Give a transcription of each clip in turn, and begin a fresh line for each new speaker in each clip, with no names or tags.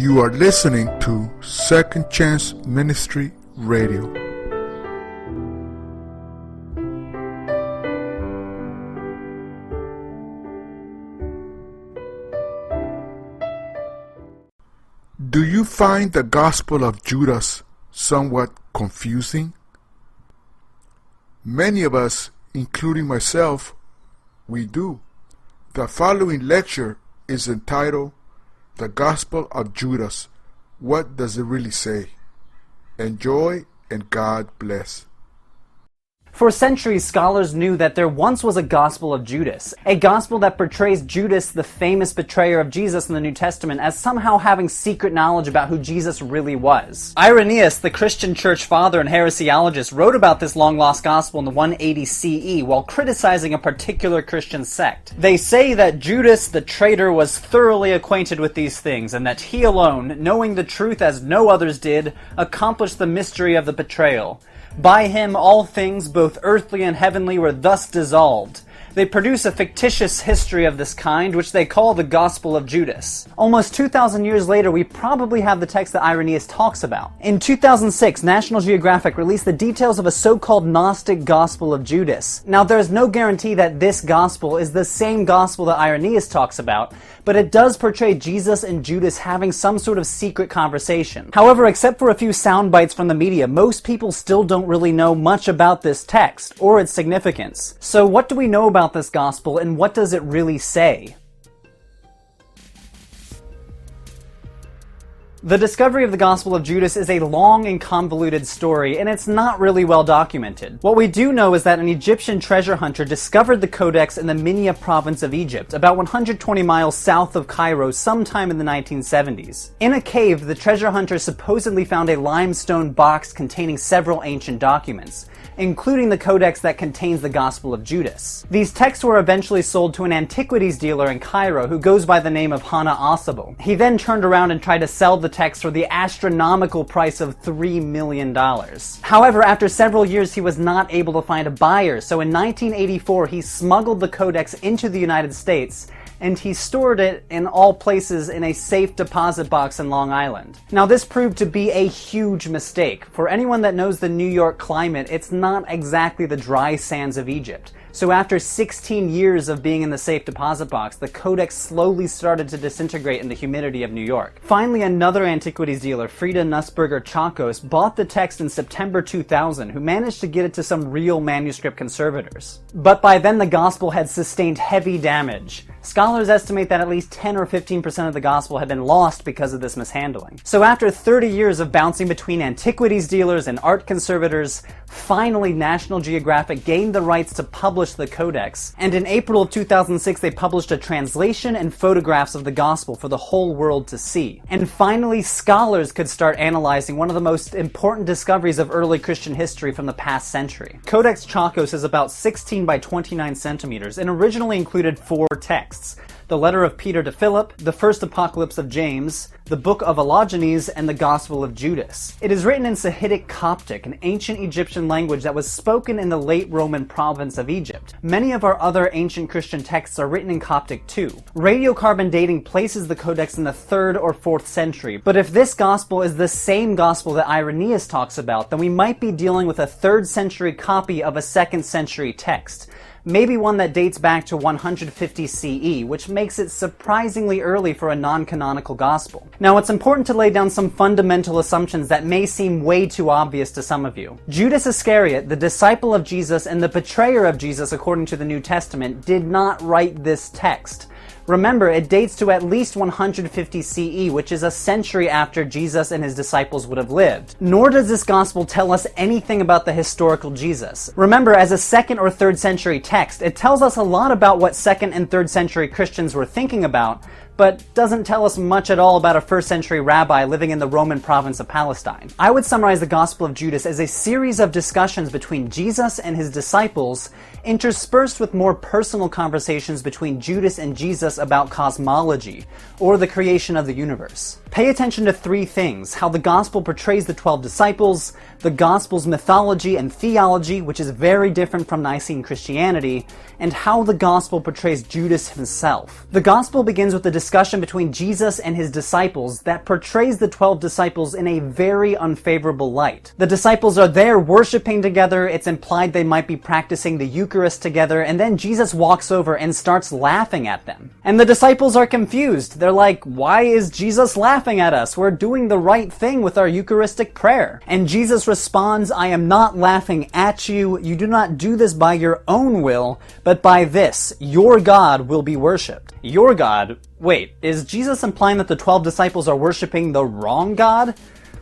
You are listening to Second Chance Ministry Radio. Do you find the Gospel of Judas somewhat confusing? Many of us, including myself, we do. The following lecture is entitled The Gospel of Judas. What does it really say? Enjoy and God bless.
For centuries, scholars knew that there once was a Gospel of Judas, a gospel that portrays Judas, the famous betrayer of Jesus in the New Testament, as somehow having secret knowledge about who Jesus really was. Irenaeus, the Christian church father and heresiologist, wrote about this long-lost gospel in the 180 CE while criticizing a particular Christian sect. They say that Judas, the traitor, was thoroughly acquainted with these things, and that he alone, knowing the truth as no others did, accomplished the mystery of the betrayal. By him all things, both earthly and heavenly, were thus dissolved. They produce a fictitious history of this kind, which they call the Gospel of Judas. Almost 2,000 years later, we probably have the text that Irenaeus talks about. In 2006, National Geographic released the details of a so-called Gnostic Gospel of Judas. Now, there is no guarantee that this gospel is the same gospel that Irenaeus talks about, but it does portray Jesus and Judas having some sort of secret conversation. However, except for a few sound bites from the media, most people still don't really know much about this text, or its significance. So what do we know about this gospel, and what does it really say? The discovery of the Gospel of Judas is a long and convoluted story, and it's not really well documented. What we do know is that an Egyptian treasure hunter discovered the codex in the Minya province of Egypt, about 120 miles south of Cairo, sometime in the 1970s. In a cave, the treasure hunter supposedly found a limestone box containing several ancient documents, including the codex that contains the Gospel of Judas. These texts were eventually sold to an antiquities dealer in Cairo who goes by the name of Hana Asabo. He then turned around and tried to sell the text for the astronomical price of $3 million. However, after several years he was not able to find a buyer, so in 1984 he smuggled the codex into the United States and he stored it in all places in a safe deposit box in Long Island. Now, this proved to be a huge mistake. For anyone that knows the New York climate, it's not exactly the dry sands of Egypt. So after 16 years of being in the safe deposit box, the codex slowly started to disintegrate in the humidity of New York. Finally, another antiquities dealer, Frieda Nussberger Chakos, bought the text in September 2000, who managed to get it to some real manuscript conservators. But by then the gospel had sustained heavy damage. Scholars estimate that at least 10 or 15% of the gospel had been lost because of this mishandling. So after 30 years of bouncing between antiquities dealers and art conservators, finally National Geographic gained the rights to publish the codex, and in April of 2006 they published a translation and photographs of the gospel for the whole world to see. And finally, scholars could start analyzing one of the most important discoveries of early Christian history from the past century. Codex Chakos is about 16 by 29 centimeters and originally included 4 texts: the letter of Peter to Philip, the first apocalypse of James, the book of Allogenes, and the Gospel of Judas. It is written in Sahidic Coptic, an ancient Egyptian language that was spoken in the late Roman province of Egypt. Many of our other ancient Christian texts are written in Coptic too. Radiocarbon dating places the codex in the 3rd or 4th century, but if this gospel is the same gospel that Irenaeus talks about, then we might be dealing with a 3rd century copy of a 2nd century text. Maybe one that dates back to 150 CE, which makes it surprisingly early for a non-canonical gospel. Now, it's important to lay down some fundamental assumptions that may seem way too obvious to some of you. Judas Iscariot, the disciple of Jesus and the betrayer of Jesus according to the New Testament, did not write this text. Remember, it dates to at least 150 CE, which is a century after Jesus and his disciples would have lived. Nor does this gospel tell us anything about the historical Jesus. Remember, as a 2nd or 3rd century text, it tells us a lot about what 2nd and 3rd century Christians were thinking about, but doesn't tell us much at all about a 1st century rabbi living in the Roman province of Palestine. I would summarize the Gospel of Judas as a series of discussions between Jesus and his disciples, interspersed with more personal conversations between Judas and Jesus about cosmology, or the creation of the universe. Pay attention to 3 things: how the Gospel portrays the 12 disciples, the Gospel's mythology and theology, which is very different from Nicene Christianity, and how the Gospel portrays Judas himself. The Gospel begins with a discussion between Jesus and his disciples that portrays the 12 disciples in a very unfavorable light. The disciples are there worshiping together, it's implied they might be practicing the Eucharist together, and then Jesus walks over and starts laughing at them. And the disciples are confused. They're like, why is Jesus laughing at us? We're doing the right thing with our Eucharistic prayer. And Jesus responds, I am not laughing at you. You do not do this by your own will, but by this, your God will be worshipped. Your God? Wait, is Jesus implying that the 12 disciples are worshiping the wrong God?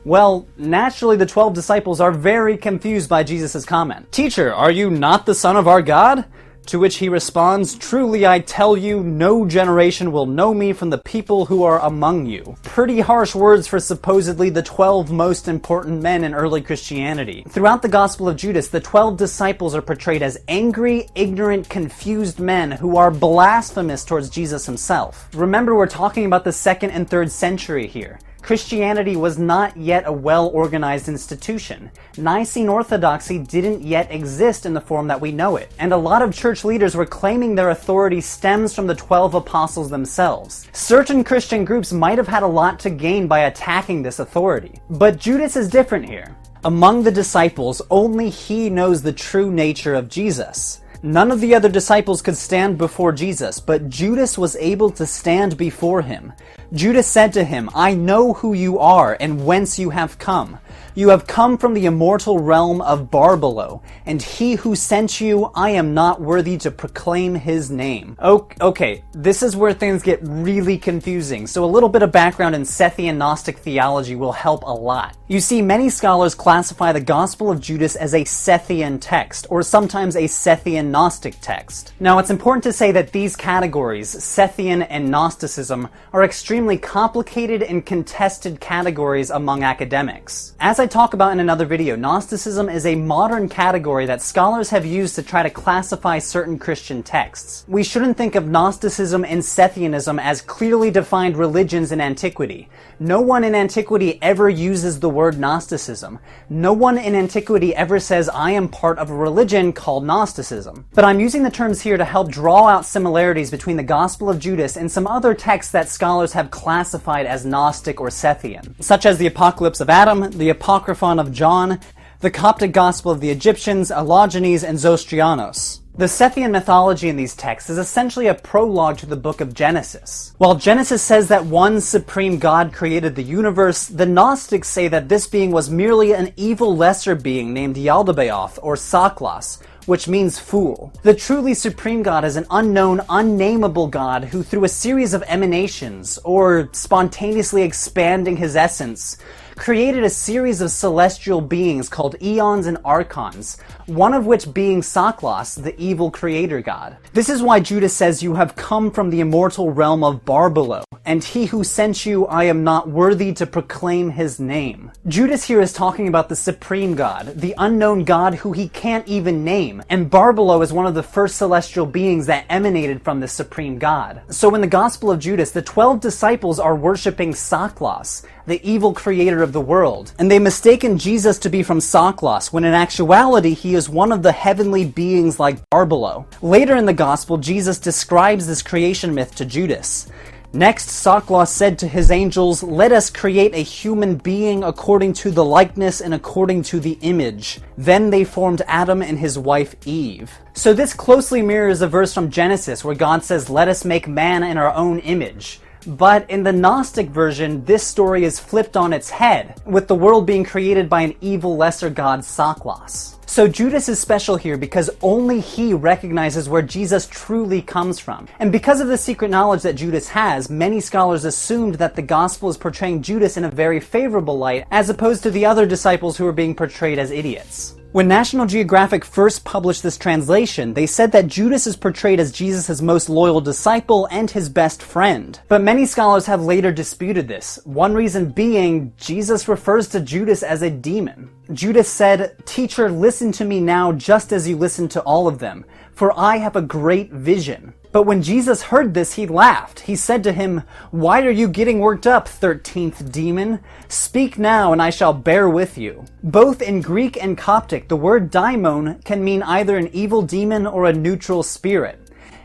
Well, naturally the 12 disciples are very confused by Jesus' comment. Teacher, are you not the Son of our God? To which he responds, truly I tell you, no generation will know me from the people who are among you. Pretty harsh words for supposedly the 12 most important men in early Christianity. Throughout the Gospel of Judas, the 12 disciples are portrayed as angry, ignorant, confused men who are blasphemous towards Jesus himself. Remember, we're talking about the 2nd and 3rd century here. Christianity was not yet a well-organized institution. Nicene Orthodoxy didn't yet exist in the form that we know it, and a lot of church leaders were claiming their authority stems from the 12 apostles themselves. Certain Christian groups might have had a lot to gain by attacking this authority. But Judas is different here. Among the disciples, only he knows the true nature of Jesus. None of the other disciples could stand before Jesus, but Judas was able to stand before him. Judas said to him, I know who you are and whence you have come. You have come from the immortal realm of Barbelo, and he who sent you, I am not worthy to proclaim his name. Okay, this is where things get really confusing, so a little bit of background in Sethian Gnostic theology will help a lot. You see, many scholars classify the Gospel of Judas as a Sethian text, or sometimes a Sethian Gnostic text. Now, it's important to say that these categories, Sethian and Gnosticism, are extremely complicated and contested categories among academics. As I talk about in another video, Gnosticism is a modern category that scholars have used to try to classify certain Christian texts. We shouldn't think of Gnosticism and Sethianism as clearly defined religions in antiquity. No one in antiquity ever uses the word Gnosticism. No one in antiquity ever says, I am part of a religion called Gnosticism. But I'm using the terms here to help draw out similarities between the Gospel of Judas and some other texts that scholars have classified as Gnostic or Sethian, such as the Apocalypse of Adam, the Apocryphon of John, the Coptic Gospel of the Egyptians, Allogenes, and Zostrianos. The Sethian mythology in these texts is essentially a prologue to the book of Genesis. While Genesis says that one supreme God created the universe, the Gnostics say that this being was merely an evil lesser being named Yaldabaoth, or Saklos, which means fool. The truly supreme God is an unknown, unnameable God who, through a series of emanations, or spontaneously expanding his essence, created a series of celestial beings called eons and archons, one of which being Saklos, the evil creator god. This is why Judas says, you have come from the immortal realm of Barbelo, and he who sent you, I am not worthy to proclaim his name. Judas here is talking about the supreme God, the unknown God who he can't even name, and Barbelo is one of the first celestial beings that emanated from the supreme God. So in the Gospel of Judas, the 12 disciples are worshipping Saklos, the evil creator of the world, and they mistaken Jesus to be from Saklos, when in actuality he is one of the heavenly beings like Barbelo. Later in the Gospel, Jesus describes this creation myth to Judas. Next, Saklos said to his angels, let us create a human being according to the likeness and according to the image. Then they formed Adam and his wife Eve. So this closely mirrors a verse from Genesis where God says, let us make man in our own image. But in the Gnostic version, this story is flipped on its head, with the world being created by an evil lesser god, Saklos. So Judas is special here because only he recognizes where Jesus truly comes from. And because of the secret knowledge that Judas has, many scholars assumed that the gospel is portraying Judas in a very favorable light, as opposed to the other disciples who are being portrayed as idiots. When National Geographic first published this translation, they said that Judas is portrayed as Jesus' most loyal disciple and his best friend. But many scholars have later disputed this, one reason being Jesus refers to Judas as a demon. Judas said, "Teacher, listen to me now just as you listened to all of them, for I have a great vision." But when Jesus heard this, he laughed. He said to him, "Why are you getting worked up, 13th demon? Speak now, and I shall bear with you." Both in Greek and Coptic, the word daimon can mean either an evil demon or a neutral spirit.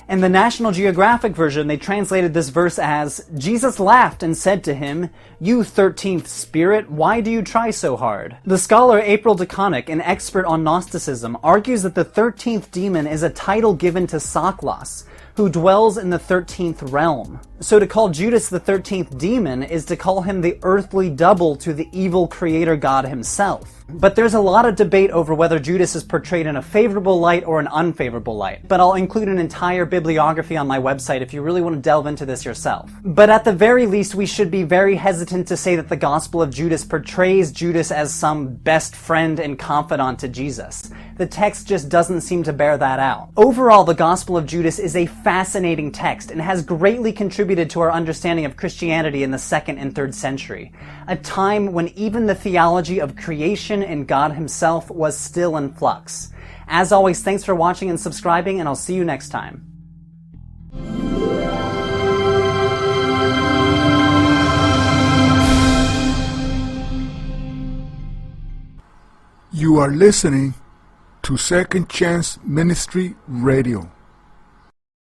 In the National Geographic version, they translated this verse as, "Jesus laughed and said to him, 'You 13th spirit, why do you try so hard?'" The scholar April DeConnick, an expert on Gnosticism, argues that the 13th demon is a title given to Saklos, who dwells in the 13th realm. So to call Judas the 13th demon is to call him the earthly double to the evil creator God himself. But there's a lot of debate over whether Judas is portrayed in a favorable light or an unfavorable light. But I'll include an entire bibliography on my website if you really want to delve into this yourself. But at the very least, we should be very hesitant to say that the Gospel of Judas portrays Judas as some best friend and confidant to Jesus. The text just doesn't seem to bear that out. Overall, the Gospel of Judas is a fascinating text and has greatly contributed to our understanding of Christianity in the 2nd and 3rd century, a time when even the theology of creation and God himself was still in flux. As always, thanks for watching and subscribing, and I'll see you next time.
You are listening to Second Chance Ministry Radio.